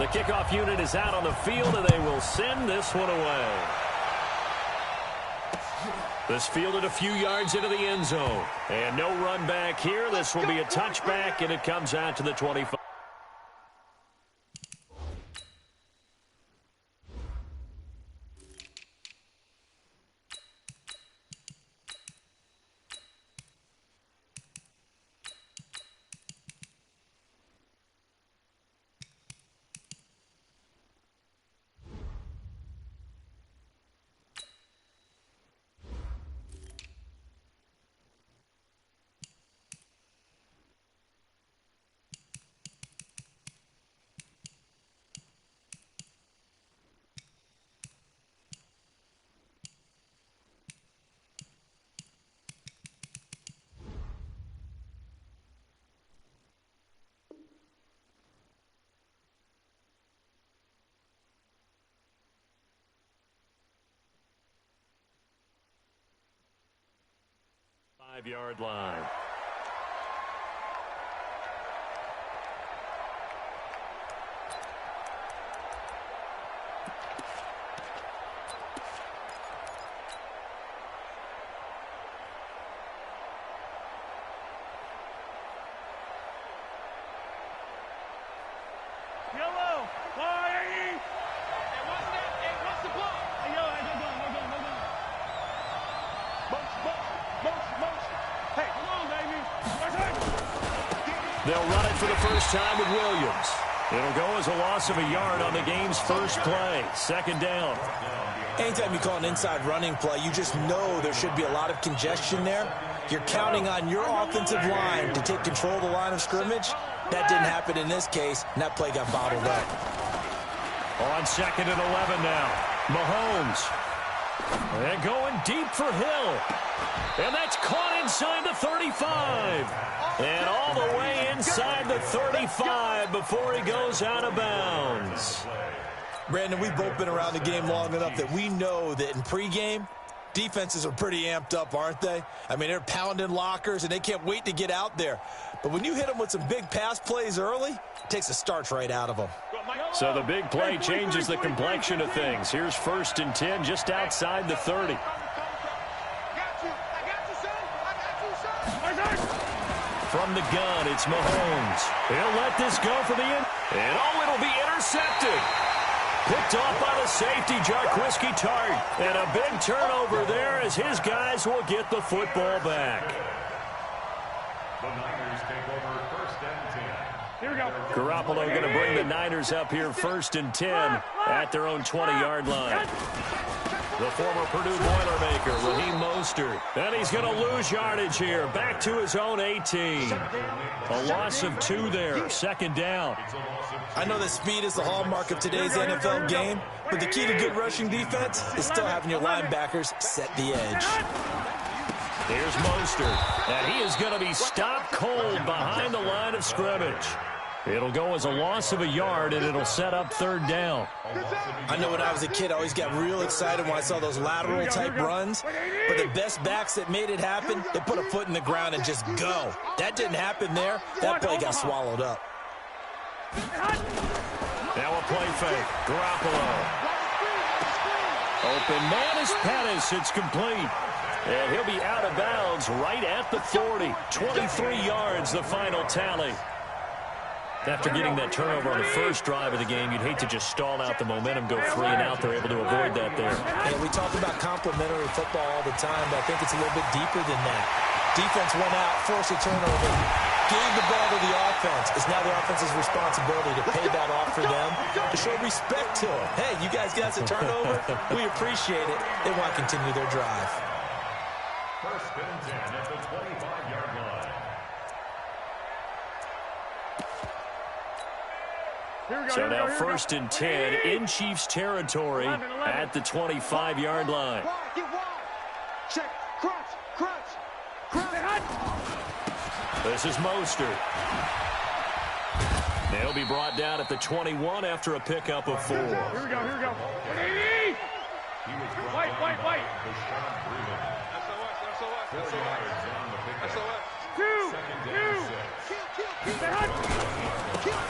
The kickoff unit is out on the field, and they will send this one away. This fielded a few yards into the end zone. And no run back here. This will be a touchback, and it comes out to the 25. Five-yard line. Yellow, fire! What's the ball? Yellow, motion. Hey, come on, baby. They'll run it for the first time with Williams. It'll go as a loss of a yard on the game's first play. Second down. Anytime you call an inside running play, you just know there should be a lot of congestion there. You're counting on your offensive line to take control of the line of scrimmage. That didn't happen in this case, and that play got bottled up. On 2nd and 11 now. Mahomes. And going deep for Hill. And that's caught inside the 35. And all the way inside the 35 before he goes out of bounds. Brandon, we've both been around the game long enough that we know that in pregame, defenses are pretty amped up, aren't they? I mean, they're pounding lockers, and they can't wait to get out there. But when you hit them with some big pass plays early, it takes the starch right out of them. So the big play changes the complexion of things. Here's 1st and 10 just outside the 30. From the gun, it's Mahomes. He'll let this go for the end. And it'll be intercepted. Picked off by the safety, Jarquiski Tart. And a big turnover there as his guys will get the football back. The Niners take over 1st and 10. Here we go. Garoppolo going to bring the Niners up here 1st and 10 at their own 20-yard line. The former Purdue Boilermaker, Raheem Mostert. And he's going to lose yardage here. Back to his own 18. A loss of 2 there. 2nd down. I know that speed is the hallmark of today's NFL game, but the key to good rushing defense is still having your linebackers set the edge. Here's Mostert. And he is going to be stopped cold behind the line of scrimmage. It'll go as a loss of a yard, and it'll set up 3rd down. I know when I was a kid, I always got real excited when I saw those lateral-type runs. But the best backs that made it happen, they put a foot in the ground and just go. That didn't happen there. That play got swallowed up. Now a play fake. Garoppolo. Open man is Pettis. It's complete. And he'll be out of bounds right at the 40. 23 yards, the final tally. After getting that turnover on the first drive of the game, you'd hate to just stall out the momentum, go 3 and out. They're able to avoid that there. And we talk about complementary football all the time, but I think it's a little bit deeper than that. Defense went out, forced a turnover, gave the ball to the offense. It's now the offense's responsibility to pay that off for them, to show respect to them. Hey, you guys got a turnover. We appreciate it. They want to continue their drive. 1st and 10 at the 25-yard line. So now 1st and 10 in Chiefs territory at the 25-yard line. Check, crunch. This is Mostert. They'll be brought down at the 21 after a pickup of 4. Here we go. Wait.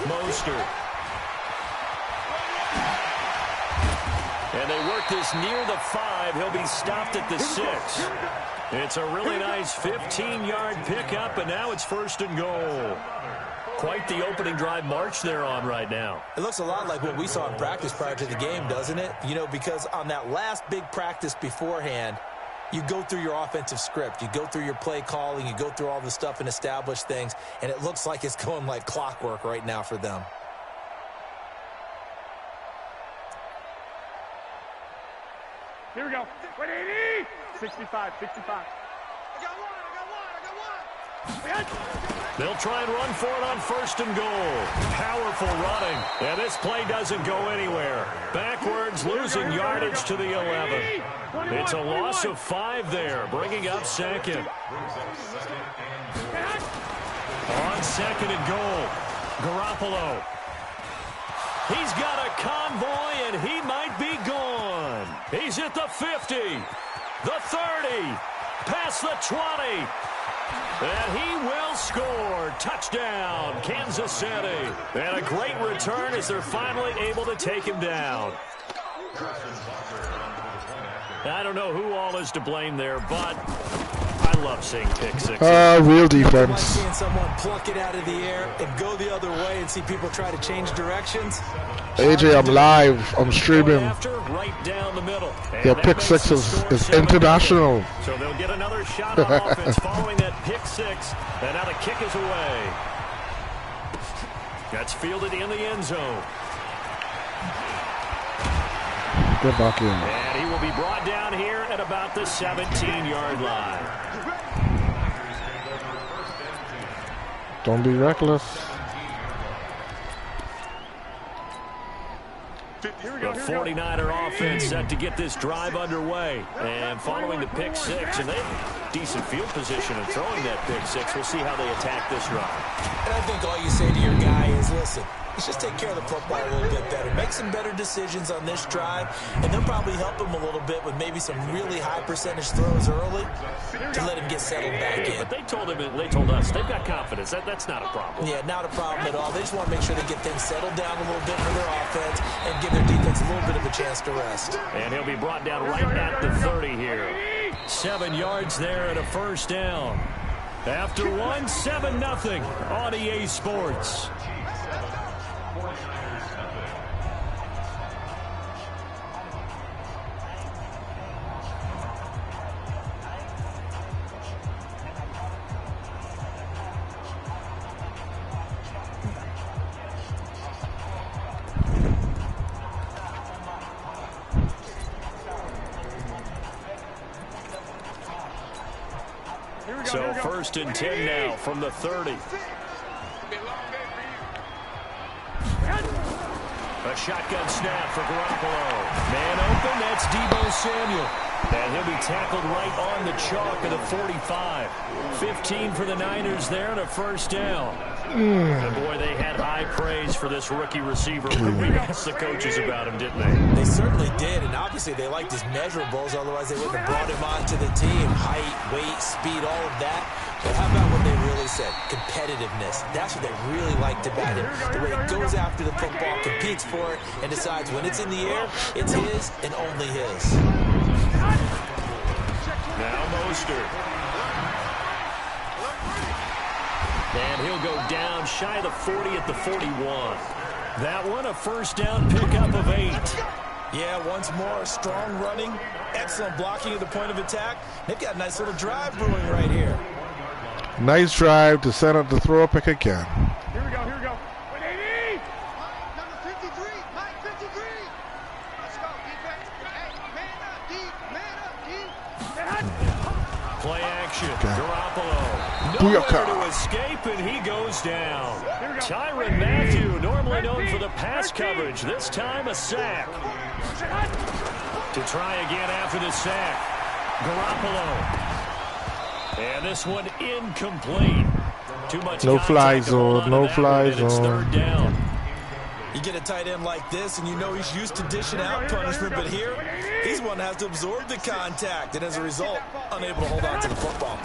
Mostert. And they work this near the 5. He'll be stopped at the 6. It's a really nice 15-yard pickup, and now it's 1st and goal. Quite the opening drive march they're on right now. It looks a lot like what we saw in practice prior to the game, doesn't it? You know, because on that last big practice beforehand, you go through your offensive script. You go through your play calling. You go through all the stuff and establish things, and it looks like it's going like clockwork right now for them. Here we go. 180. 65, 65. I got one. They'll try and run for it on 1st and goal. Powerful running. And this play doesn't go anywhere. Backwards, losing yardage to the 11. It's a loss of 5 there, bringing up 2nd. On 2nd and goal, Garoppolo. He's got a convoy, and he might be gone. He's at the 50, the 30, past the 20. And he will score. Touchdown, Kansas City. And a great return as they're finally able to take him down. I don't know who all is to blame there, but I love seeing pick six. Real defense. Like seeing someone pluck it out of the air and go the other way and see people try to change directions. AJ, I'm live. I'm streaming. Right down the middle. Yeah, pick six is international. So they'll get another shot on offense following that pick 6. And now the kick is away. That's fielded in the end zone. Get back in. And he will be brought down here at about the 17-yard line. Don't be reckless. The 49er offense set to get this drive underway. And following the pick 6, and they have decent field position in throwing that pick 6. We'll see how they attack this drive. And I think all you say to your guy is, listen, let's just take care of the football a little bit better. Make some better decisions on this drive, and they'll probably help him a little bit with maybe some really high percentage throws early to let him get settled back in. But they told us they've got confidence. That's not a problem. Yeah, not a problem at all. They just want to make sure they get things settled down a little bit for their offense and give their defense a little bit of a chance to rest. And he'll be brought down right at the 30 here. 7 yards there and a 1st down. After 7-0 on EA Sports. So 1st and 10 now from the 30. A shotgun snap for Garoppolo. Man open, that's Deebo Samuel. And he'll be tackled right on the chalk of the 45. 15 for the Niners there and a 1st down. And boy, they had high praise for this rookie receiver. We asked the coaches about him, didn't they? They certainly did, and obviously they liked his measurables, otherwise they wouldn't have brought him onto the team. Height, weight, speed, all of that. But how about what they really said? Competitiveness. That's what they really liked about him. The way he goes after the football, competes for it, and decides when it's in the air, it's his and only his. Now Mostert. And he'll go down shy of the 40 at the 41. That one a 1st down pickup of 8. Yeah, once more, strong running, excellent blocking at the point of attack. They've got a nice little drive brewing right here. Nice drive to set up the throw pick again. Here we go. 180. Number 53, Mike 53. Let's go, defense. Hey, man up, deep. Play action. Okay. Garoppolo. Nowhere to escape, and he goes down. Tyrann Mathieu, normally known for the pass coverage. This time a sack. To try again after the sack. Garoppolo. And this one incomplete. Too much no fly zone. No fly zone. 3rd down. You get a tight end like this, and you know he's used to dishing out punishment, but here, he's one that has to absorb the contact, and as a result, unable to hold on to the football.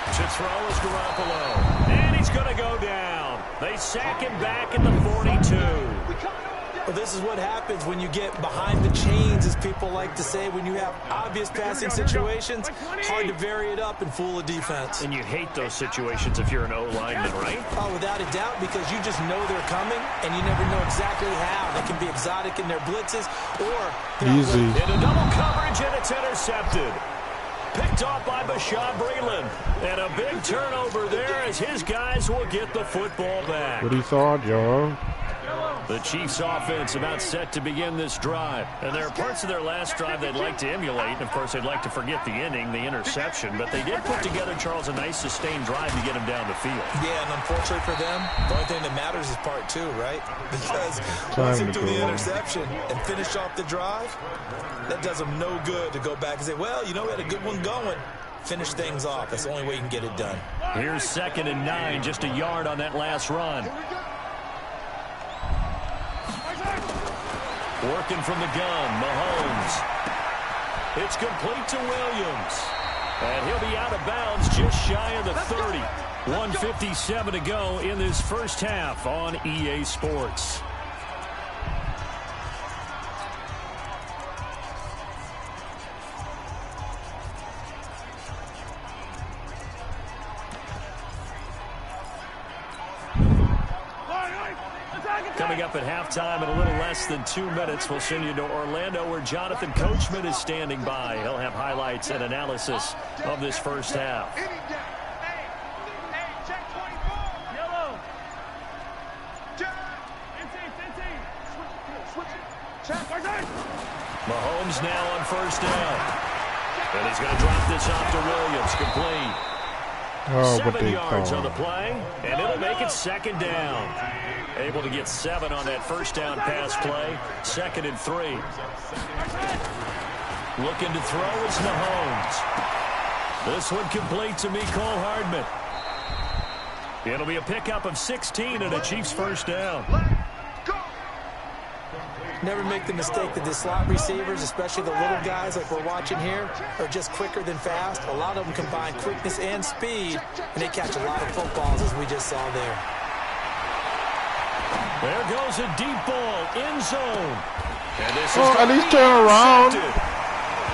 To throw is Garoppolo. And he's going to go down. They sack him back at the 42. Well, this is what happens when you get behind the chains, as people like to say. When you have obvious passing situations, hard to vary it up and fool a defense. And you hate those situations if you're an O-lineman, right? Oh, without a doubt, because you just know they're coming, and you never know exactly how. They can be exotic in their blitzes, or... Easy. Into double coverage, and it's intercepted. Picked off by Bashaud Breeland. And a big turnover there as his guys will get the football back. What do you thought, y'all? The Chiefs offense about set to begin this drive. And there are parts of their last drive they'd like to emulate. And, of course, they'd like to forget the inning, the interception. But they did put together, Charles, a nice sustained drive to get him down the field. Yeah, and unfortunately for them, the only thing that matters is part two, right? Because once they do the interception and finish off the drive, that does them no good to go back and say, well, you know, we had a good one going. Finish things off. That's the only way you can get it done. Here's 2nd and 9, just a yard on that last run. Working from the gun, Mahomes. It's complete to Williams. And he'll be out of bounds just shy of the 30. 1:57 to go in this first half on EA Sports. Coming up at halftime in a little less than 2 minutes, we'll send you to Orlando where Jonathan Coachman is standing by. He'll have highlights and analysis of this first half. Mahomes now on first down. And he's going to drop this off to Williams, complete. Oh, 7 yards on the play, and it'll make it 2nd down. Able to get 7 on that first down pass play. 2nd and 3. Looking to throw is Mahomes. This one complete to Mecole Hardman. It'll be a pickup of 16 and a Chiefs first down. Never make the mistake that the slot receivers, especially the little guys like we're watching here, are just quicker than fast. A lot of them combine quickness and speed, and they catch a lot of footballs, as we just saw there. There goes a deep ball, end zone. And this Oh, is at least turn around.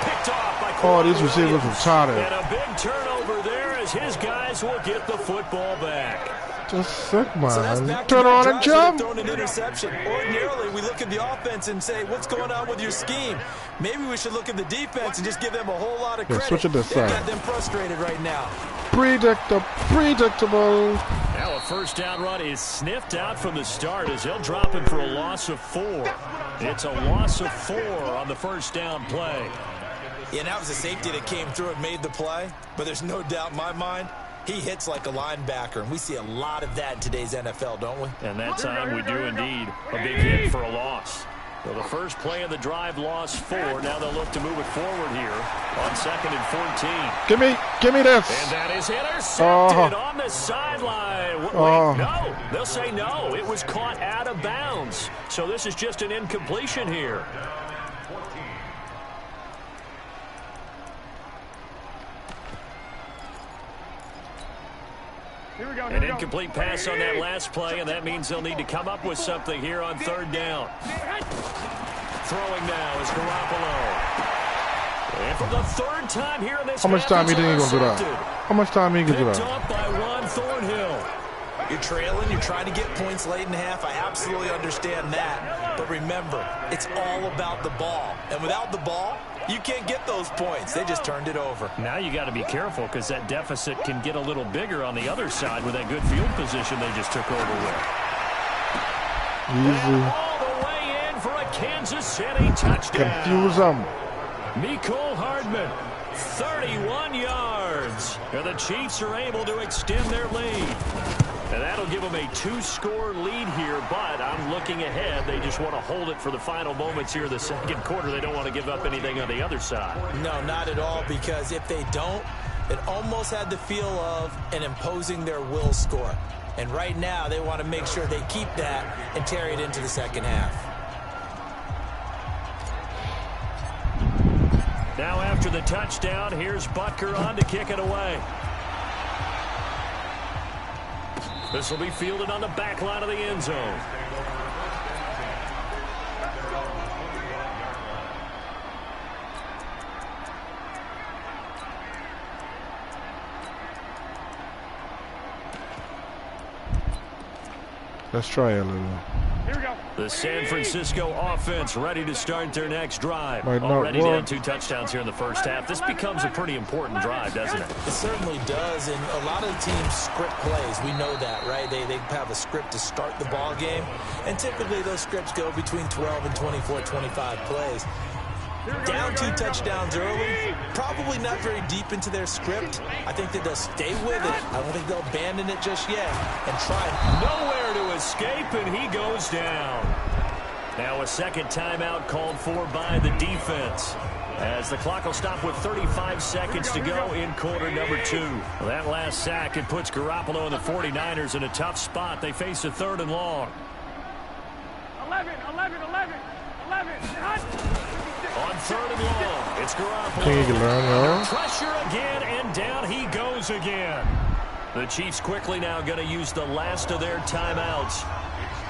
Picked off by Oh, these receivers are tired. And a big turnover there as his guys will get the football back. Just sick, man. So that's back Turn to on back and drives jump. Throwing an interception. Ordinarily, we look at the offense and say, what's going on with your scheme? Maybe we should look at the defense and just give them a whole lot of credit. Switch it this They've side. got them frustrated right now. Predictable. Now a first down run is sniffed out from the start as they'll drop him for a loss of 4. It's a loss of 4 on the first down play. Yeah, and that was a safety that came through and made the play. But there's no doubt in my mind, he hits like a linebacker, and we see a lot of that in today's NFL, don't we? And that time we do indeed. A big hit for a loss. So the first play of the drive lost 4. Now they'll look to move it forward here on 2nd and 14. Give me this. And that is intercepted on the sideline. Wait, no. They'll say no. It was caught out of bounds. So this is just an incompletion here. An incomplete pass on that last play, and that means they'll need to come up with something here on 3rd down. Throwing now is Garoppolo. And for the 3rd time here in this How much time you think he's going to do that? intercepted. How much time he can do Picked that? up by Ron Thornhill. You're trailing, you're trying to get points late in the half. I absolutely understand that. But remember, it's all about the ball. And without the ball, you can't get those points. They just turned it over. Now you got to be careful because that deficit can get a little bigger on the other side with that good field position they just took over with. Easy. And all the way in for a Kansas City touchdown. Confuse them. Mecole Hardman, 31 yards. And the Chiefs are able to extend their lead. And that'll give them a 2-score lead here, but I'm looking ahead. They just want to hold it for the final moments here in the 2nd quarter. They don't want to give up anything on the other side. No, not at all, because if they don't, it almost had the feel of an imposing their will score. And right now, they want to make sure they keep that and carry it into the 2nd half. Now after the touchdown, here's Butker on to kick it away. This will be fielded on the back line of the end zone. Let's try a little. Here we go. The San Francisco offense ready to start their next drive. Might not Already work. down 2 touchdowns here in the first half. This becomes a pretty important drive, doesn't it? It certainly does, and a lot of the teams script plays. We know that, right? They have a script to start the ball game, and typically those scripts go between 12 and 24, 25 plays. Down 2 touchdowns early, probably not very deep into their script. I think that they'll stay with it. I don't think they'll abandon it just yet and try. Nowhere to escape, and he goes down. Now a second timeout called for by the defense, as the clock will stop with 35 seconds to go in quarter number 2. That last sack, it puts Garoppolo and the 49ers in a tough spot. They face a 3rd and long. 11. On 3rd and long, it's Garoppolo. K-lubdakilla. Pressure again, and down he goes again. The Chiefs quickly now going to use the last of their timeouts,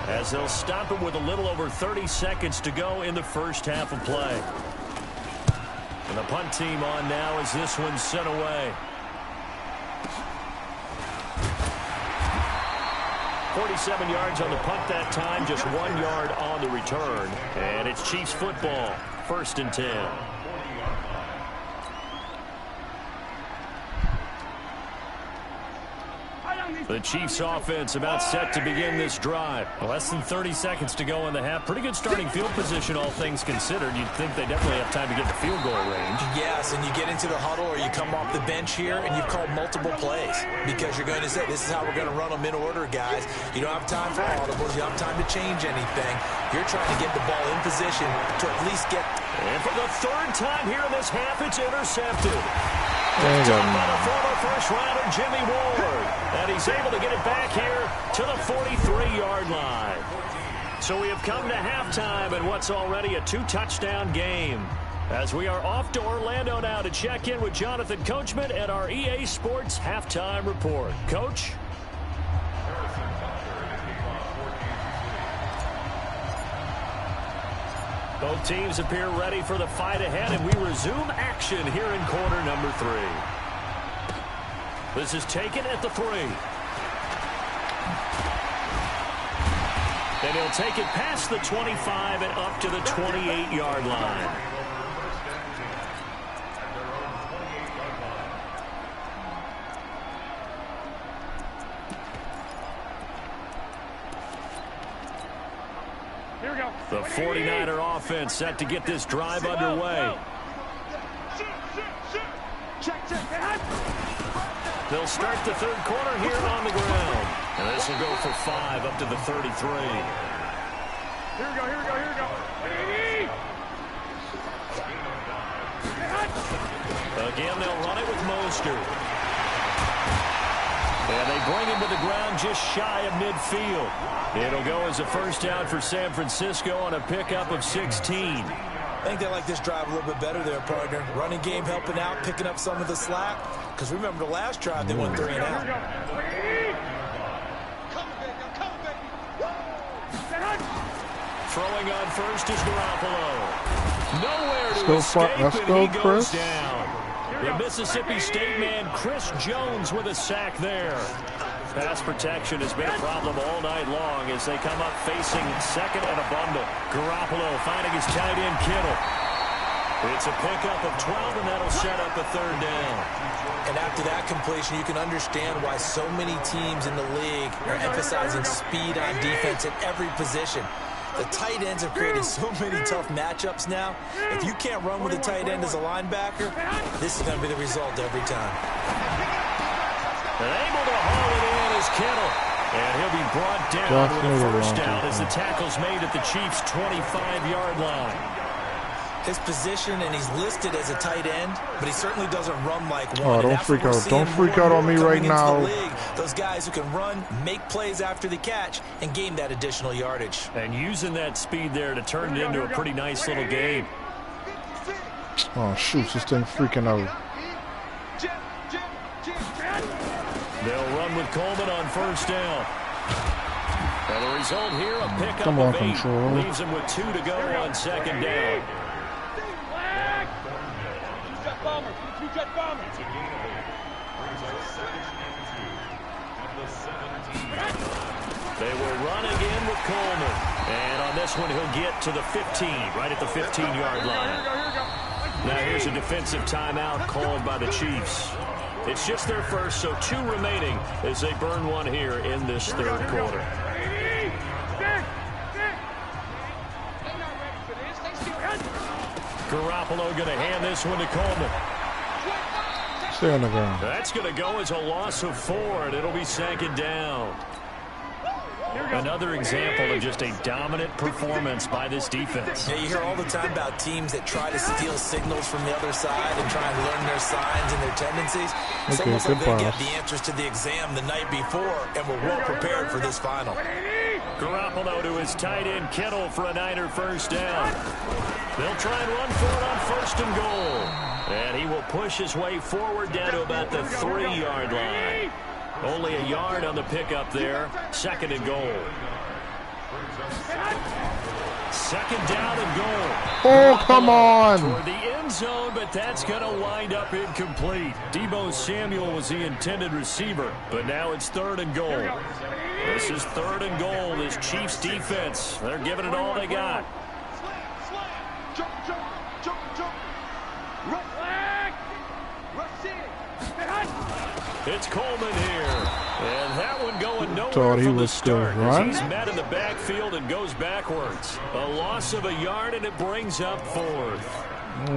as they'll stop it with a little over 30 seconds to go in the first half of play. And the punt team on now as this one's sent away. 47 yards on the punt that time, just 1 yard on the return. And it's Chiefs football, 1st and 10. The Chiefs offense about set to begin this drive. Less than 30 seconds to go in the half. Pretty good starting field position, all things considered. You'd think they definitely have time to get to field goal range. Yes, and you get into the huddle or you come off the bench here and you've called multiple plays because you're going to say, this is how we're going to run them in order, guys. You don't have time for audibles. You don't have time to change anything. You're trying to get the ball in position to at least get... And for the 3rd time here in this half, it's intercepted. Dang By it. the former first-rounder Jimmy Ward. And he's able to get it back here to the 43-yard line. So we have come to halftime in what's already a 2-touchdown game, as we are off to Orlando now to check in with Jonathan Coachman at our EA Sports Halftime Report. Coach? Both teams appear ready for the fight ahead, and we resume action here in quarter number 3. This is taken at the 3. And he'll take it past the 25 and up to the 28-yard line. Here we go. The 49er offense set to get this drive underway. They'll start the 3rd quarter here on the ground. And this will go for 5 up to the 33. Here we go. Again, they'll run it with Mostert. And they bring him to the ground just shy of midfield. It'll go as a first down for San Francisco on a pickup of 16. I think they like this drive a little bit better there, partner. Running game helping out, picking up some of the slack. Because remember the last drive, they went 3 and out. Throwing on first is Garoppolo. Nowhere to Let's escape, go, and he goes Chris. down. The Mississippi State man, Chris Jones, with a sack there. Pass protection has been a problem all night long as they come up facing 2nd and a bundle. Garoppolo finding his tight end, Kittle. It's a pickup of 12, and that'll set up a 3rd down. And after that completion, you can understand why so many teams in the league are emphasizing speed on defense at every position. The tight ends have created so many tough matchups now. If you can't run with a tight end as a linebacker, this is going to be the result every time. And able to haul it in is Kittle. And he'll be brought down with a first down as the tackle's made at the Chiefs' 25-yard line. His position, and he's listed as a tight end, but he certainly doesn't run like one. Oh, don't freak out. Don't freak out on me right now. Those guys who can run, make plays after the catch, and gain that additional yardage. And using that speed there to turn it into a pretty nice little game. Oh, shoot. This thing freaking out. They'll run with Coleman on first down. And the result here, a pickup Come on, of 8. control. Leaves them with 2 to go on 2nd down. They will run again with Coleman. And on this one, he'll get to the 15, right at the 15-yard line. Now here's a defensive timeout called by the Chiefs. It's just their first, so 2 remaining as they burn one here in this third quarter. Garoppolo going to hand this one to Coleman. Stay on the ground. That's going to go as a loss of 4, and it'll be 2nd down. Another example of just a dominant performance by this defense. Yeah, you hear all the time about teams that try to steal signals from the other side and try and learn their signs and their tendencies. It's almost like they get the answers to the exam the night before and were well prepared for this final. Garoppolo to his tight end Kittle for a Niner first down. They'll try and run for it on 1st and goal. And he will push his way forward down to about the 3-yard line. Only a yard on the pickup there. 2nd and goal. 2nd down and goal. Oh, come on. Toward the end zone, but that's going to wind up incomplete. Deebo Samuel was the intended receiver, but now it's 3rd and goal. This is 3rd and goal. This Chiefs defense, they're giving it all they got. Jump, jump, jump, jump. Rush, rush in. It's Coleman here. And that one going nowhere Thought he from the was start. still run. He's met in the backfield and goes backwards. A loss of a yard, and it brings up 4th.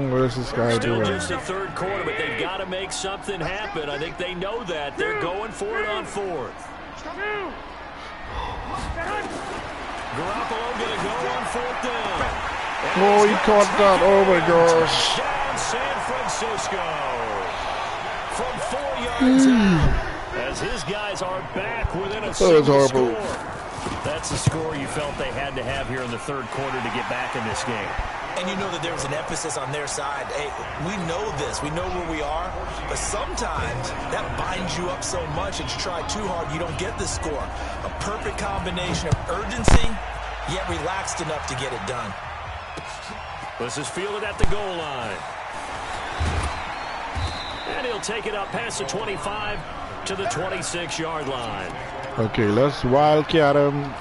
What is this guy Still doing? just the 3rd quarter, but they've got to make something happen. I think they know that. They're going for it on 4th. Garoppolo going to go on 4th down. Oh, he caught that. Oh, my gosh. Down San Francisco. From 4 yards out. As his guys are back within a single score. That's the score you felt they had to have here in the 3rd quarter to get back in this game. And you know that there was an emphasis on their side. Hey, we know this. We know where we are. But sometimes that binds you up so much that you try too hard, you don't get the score. A perfect combination of urgency, yet relaxed enough to get it done. This is fielded at the goal line. And he'll take it up past the 25 to the 26-yard line. Okay, let's wildcat him.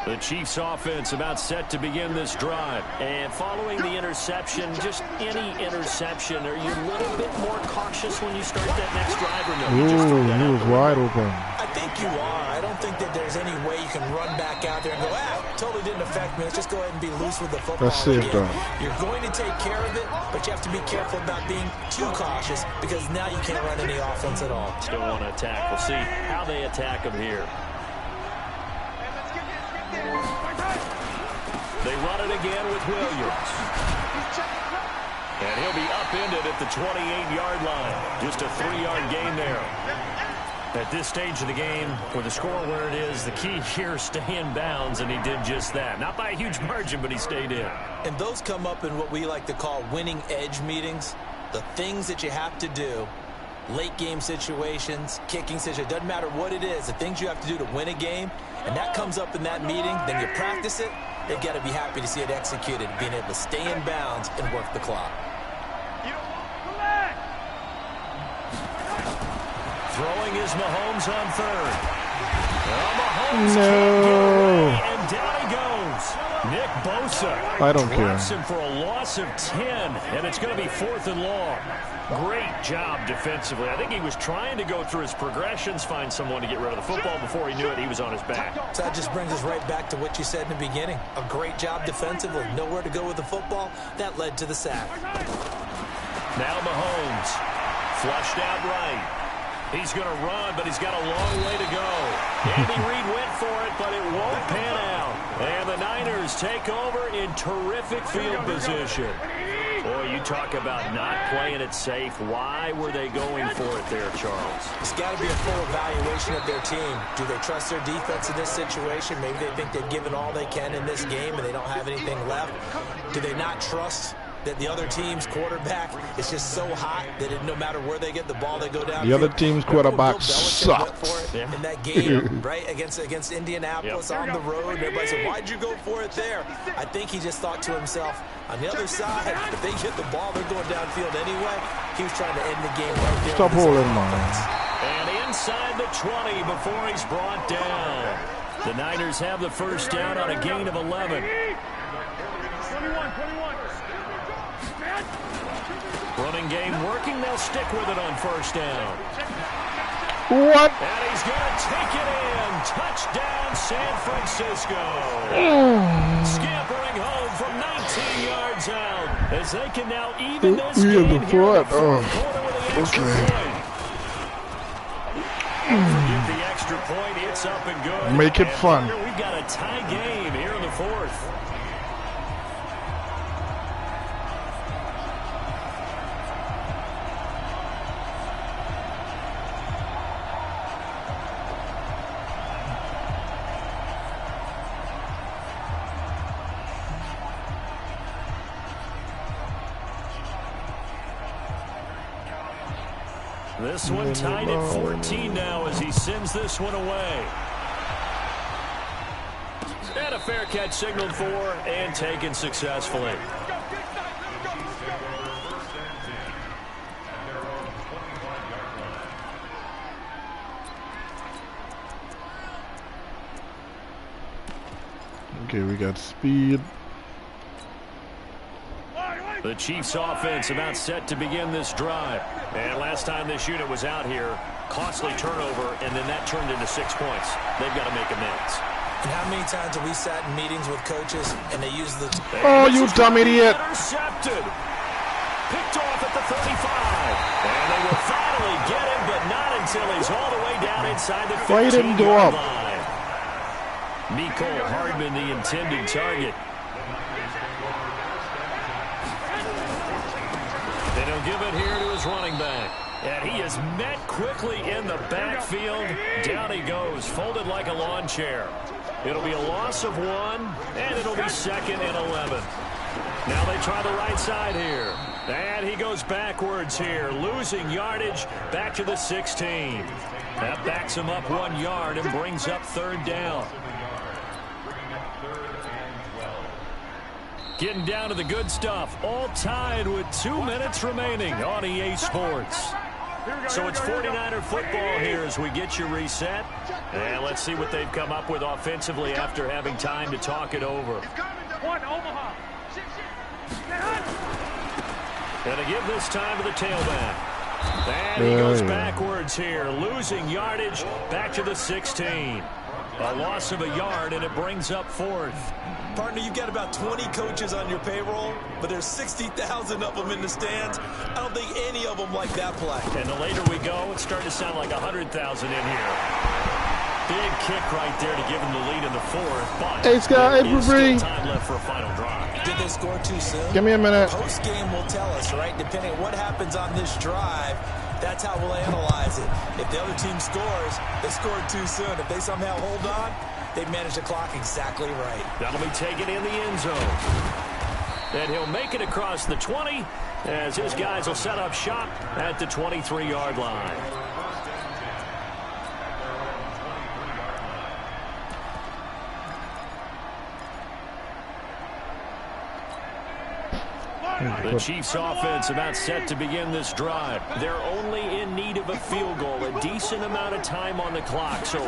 The Chiefs offense about set to begin this drive. And following the interception, just any interception, are you a little bit more cautious when you start that next drive or no? Ooh, he was wide open. I think you are. I don't think that there's any way you can run back out there and go, totally didn't affect me. Let's just go ahead and be loose with the football. Let's see if done. You're going to take care of it, but you have to be careful about being too cautious because now you can't run any offense at all. Still want to attack. We'll see how they attack him here. They run it again with Williams. And he'll be upended at the 28-yard line. Just a 3-yard gain there. At this stage of the game, with the score where it is, the key here is stay in bounds, and he did just that. Not by a huge margin, but he stayed in. And those come up in what we like to call winning edge meetings. The things that you have to do, late game situations, kicking situations, doesn't matter what it is, the things you have to do to win a game, and that comes up in that meeting, then you practice it. They've got to be happy to see it executed, being able to stay in bounds and work the clock. Throwing is Mahomes on 3rd. Mahomes No. and down he goes. Nick Bosa. I don't care. Drops him for a loss of 10, and it's going to be 4th and long. Great job defensively. I think he was trying to go through his progressions, find someone to get rid of the football. Before he knew it, he was on his back. So that just brings us right back to what you said in the beginning. A great job defensively. Nowhere to go with the football. That led to the sack. Now Mahomes. Flushed out right. He's going to run, but he's got a long way to go. Andy Reid went for it, but it won't pan out. And the Niners take over in terrific field position. Boy, you talk about not playing it safe. Why were they going for it there, Charles? It's got to be a full evaluation of their team. Do they trust their defense in this situation? Maybe they think they've given all they can in this game and they don't have anything left. Do they not trust that the other team's quarterback is just so hot that no matter where they get the ball, they go down. The other team's quarterback sucks. In that game, right, against Indianapolis on the road, everybody said, why'd you go for it there? I think he just thought to himself, on the other side, if they get the ball, they're going downfield anyway. He was trying to end the game right there. Stop holding on. And inside the 20 before he's brought down. The Niners have the first down on a gain of 11. 21. Running game working. They'll stick with it on first down. What? And he's going to take it in. Touchdown, San Francisco. Scampering home from 19 yards out as they can now even this game here in the fourth quarter with the extra point. Forget the extra point. It's up and good. Make it fun. We've got a tie game here in the fourth. This one tied at 14 now as he sends this one away. And a fair catch signaled for and taken successfully. Okay, we got speed. The Chiefs offense about set to begin this drive. And last time this unit was out here, costly turnover, and then that turned into 6 points. They've got to make amends. And how many times have we sat in meetings with coaches and they use the... Oh, you dumb idiot. Intercepted. Picked off at the 35. And they will finally get him, but not until he's all the way down inside the 15-yard line. Why didn't go up? Nicole Hardman, the intended target. And he'll give it here to his running back. And he is met quickly in the backfield. Down he goes, folded like a lawn chair. It'll be a loss of 1, and it'll be 2nd and 11. Now they try the right side here. And he goes backwards here, losing yardage back to the 16. That backs him up 1 yard and brings up 3rd down. Getting down to the good stuff, all tied with 2 minutes remaining on EA Sports. So it's 49er football here as we get you reset. And let's see what they've come up with offensively after having time to talk it over. And to give this time to the tailback. And he goes backwards here, losing yardage back to the 16. A loss of a yard, and it brings up 4th. Partner, you've got about 20 coaches on your payroll, but there's 60,000 of them in the stands. I don't think any of them like that play. And the later we go, it's starting to sound like 100,000 in here. Big kick right there to give him the lead in the 4th, but there is still time left for a final drive. Did they score too soon? Give me a minute. Post-game will tell us, right? Depending on what happens on this drive, that's how we'll analyze it. If the other team scores, they scored too soon. If they somehow hold on, they've managed the clock exactly right. That'll be taken in the end zone. And he'll make it across the 20 as his guys will set up shop at the 23-yard line. The Chiefs offense about set to begin this drive. They're only in need of a field goal, a decent amount of time on the clock. So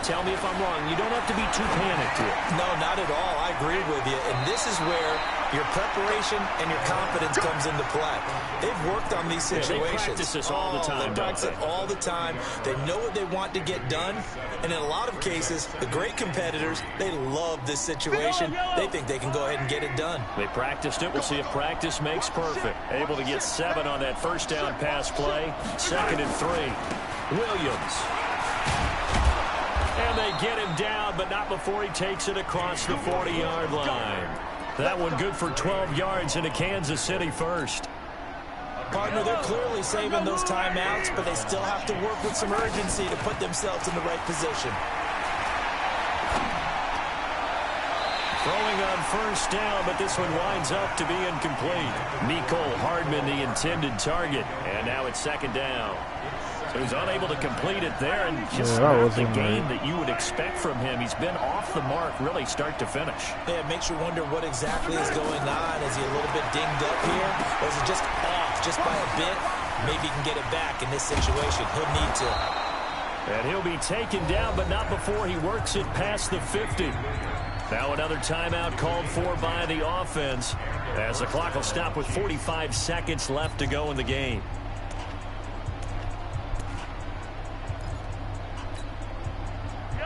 tell me if I'm wrong. You don't have to be too panicked here. No, not at all. I agree with you. And this is where your preparation and your confidence comes into play. They've worked on these situations. They practice this all the time. They practice it all the time. They know what they want to get done. And in a lot of cases, the great competitors, they love this situation. They think they can go ahead and get it done. They practiced it. We'll see if practice makes perfect. Able to get 7 on that first down pass play. 2nd and 3. Williams. And they get him down, but not before he takes it across the 40-yard line. That one good for 12 yards into Kansas City first. Partner, they're clearly saving those timeouts, but they still have to work with some urgency to put themselves in the right position. Throw going on first down, but this one winds up to be incomplete. Mecole Hardman, the intended target, and now it's second down. So he's unable to complete it there, and just not the game that you would expect from him. He's been off the mark really start to finish. Yeah, it makes you wonder what exactly is going on. Is he a little bit dinged up here, or is it just off just by a bit? Maybe he can get it back in this situation. He'll need to. And he'll be taken down, but not before he works it past the 50. Now another timeout called for by the offense, as the clock will stop with 45 seconds left to go in the game.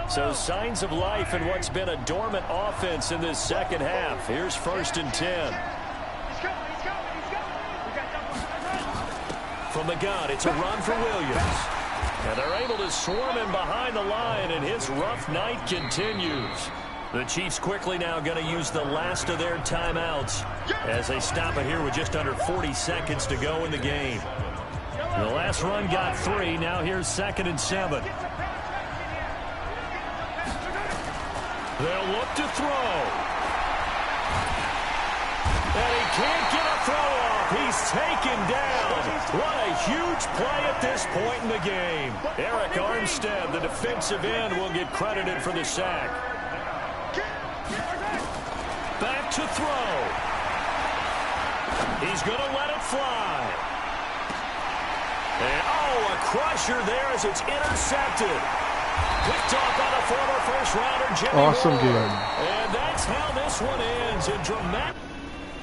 So signs of life in what's been a dormant offense in this second half. Here's 1st and 10. From the gun, it's a run for Williams. And they're able to swarm him behind the line, and his rough night continues. The Chiefs quickly now going to use the last of their timeouts as they stop it here with just under 40 seconds to go in the game. The last run got 3. Now here's 2nd and 7. They'll look to throw. And he can't get a throw off. He's taken down. What a huge play at this point in the game. Eric Armstead, the defensive end, will get credited for the sack. Back to throw. He's going to let it fly. And, a crusher there as it's intercepted. Picked off by the former first-rounder, Jimmy Awesome Ward. game. And that's how this one ends in dramatic.